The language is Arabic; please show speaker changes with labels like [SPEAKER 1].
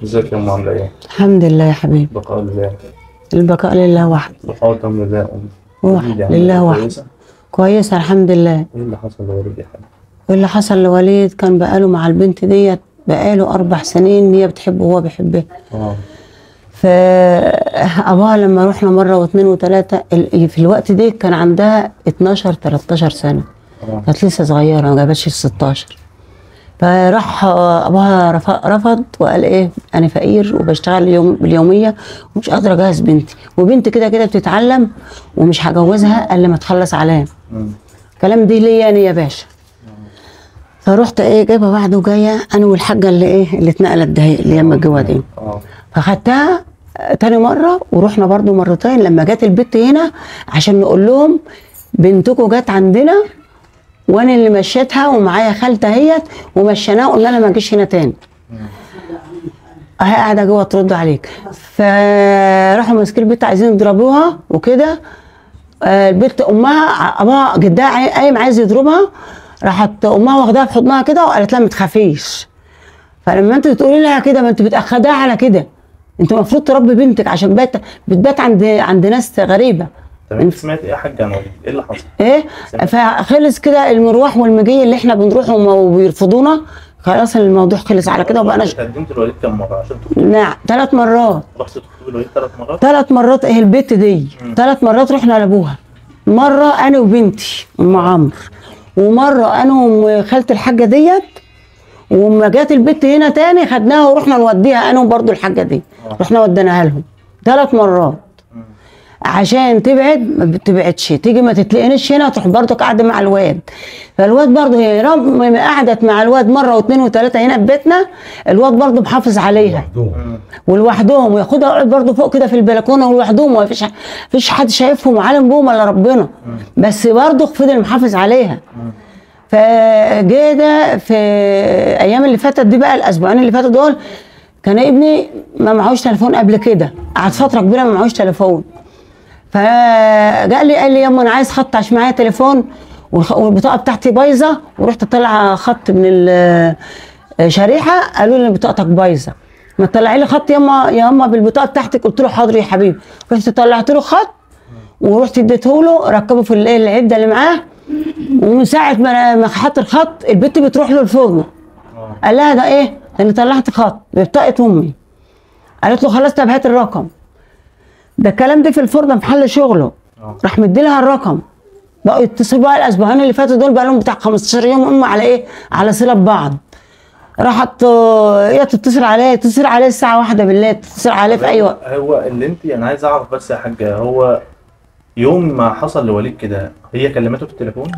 [SPEAKER 1] ازيك يا ام، عامله ايه؟
[SPEAKER 2] الحمد لله يا حبيبي.
[SPEAKER 1] بقاء لله.
[SPEAKER 2] البقاء لله وحده.
[SPEAKER 1] وحاطم لله ام.
[SPEAKER 2] لله وحده. كويسه الحمد لله.
[SPEAKER 1] ايه اللي حصل لوالد يا حبيبي؟
[SPEAKER 2] واللي حصل لوليد كان بقاله مع البنت ديت بقاله 4 سنين، هي بتحبه وهو بيحبها. فأبوها لما رحنا مرة واثنين وثلاثة في الوقت ده كان عندها 12 13 سنة. كانت لسه صغيرة ما جابتش ال 16. فراح أبوها رفض وقال إيه، أنا فقير وبشتغل باليومية ومش قادرة أجهز بنتي، وبنتي كده كده بتتعلم ومش هجوزها إلا ما تخلص علام. الكلام دي ليا أنا يا باشا. فرحت إيه جايبة بعده وجاية أنا والحاجة اللي اتنقلت دهي اللي هي متجوزة دي. فخدتها تاني مرة ورحنا برضو مرتين. لما جت البت هنا عشان نقول لهم بنتكم جت عندنا وانا اللي مشيتها ومعايا خالتها هيت ومشيناها وقلنا لها ما تجيش هنا تاني. اهي قاعده جوه ترد عليك. فراحوا ماسكين البت عايزين يضربوها وكده. البت امها ابوها جدها قايم عايز يضربها، راحت امها واخداها في حضنها كده وقالت لها ما تخافيش. فلما انت بتقولي لها كده ما انت بتاخدها على كده. انت المفروض تربي بنتك عشان بتبات عند ناس غريبه.
[SPEAKER 1] طب انت سمعت ايه يا حاجه عن وليد؟ ايه اللي حصل؟
[SPEAKER 2] ايه؟ فخلص كده المروح والمجي اللي احنا بنروحهم وبيرفضونا، خلاص الموضوع خلص على كده وبقى
[SPEAKER 1] قدمت لوليد كم مره عشان تخطبي؟
[SPEAKER 2] نعم 3 مرات.
[SPEAKER 1] رحت تخطبي لوليد 3 مرات؟
[SPEAKER 2] 3 مرات. ايه البت دي 3 مرات رحنا لابوها. مره انا وبنتي ام عمرو، ومره انا وخاله الحاجه ديت، وما جت البت هنا تاني خدناها ورحنا نوديها انا وبرده الحاجه دي. رحنا وديناها لهم 3 مرات عشان تبعد. ما بتبعدش، تيجي ما تتلاقينيش هنا تروح برضه قاعده مع الواد. فالواد برضه هي رغم ما قعدت مع الواد مره واثنين وثلاثه هنا في بيتنا، الواد برضه محافظ عليها ولوحدهم، وياخدها يقعد برضه فوق كده في البلكونه ولوحدهم، وما فيش حد شايفهم عالم بهم الا ربنا، بس برضه فضل محافظ عليها. فجه ده في ايام اللي فاتت دي بقى، الاسبوعين اللي فاتوا دول، كان ابني ما معهوش تليفون قبل كده، قعد فتره كبيره ما معهوش تليفون. فجاء لي قال لي ياما انا عايز خط عشان معايا تليفون والبطاقه بتاعتي بايظه، ورحت اطلع خط من الشريحه قالوا لي بطاقتك بايظه، ما تطلعي لي خط ياما بالبطاقه بتاعتك. قلت له حاضر يا حبيبي. رحت طلعت له خط ورحت اديته له ركبه في العده اللي معاه، ومن ساعه ما حط الخط البت بتروح له الفرن. قال لها ده ايه؟ انا طلعت خط ببطاقه امي. قالت له خلاص طب هات الرقم. ده الكلام ده في الفرن في محل شغله. راح مدي لها الرقم. بقوا يتصلوا بقى الاسبوعين اللي فاتوا دول بقى لهم بتاع 15 يوم هم على ايه؟ على صله ببعض. راحت هي تتصل عليه الساعه 1 بالليل، تتصل عليه في اي وقت.
[SPEAKER 1] هو اللي انت انا عايز اعرف بس يا حاجه، هو يوم ما حصل لوليد كده هي كلمته في التليفون؟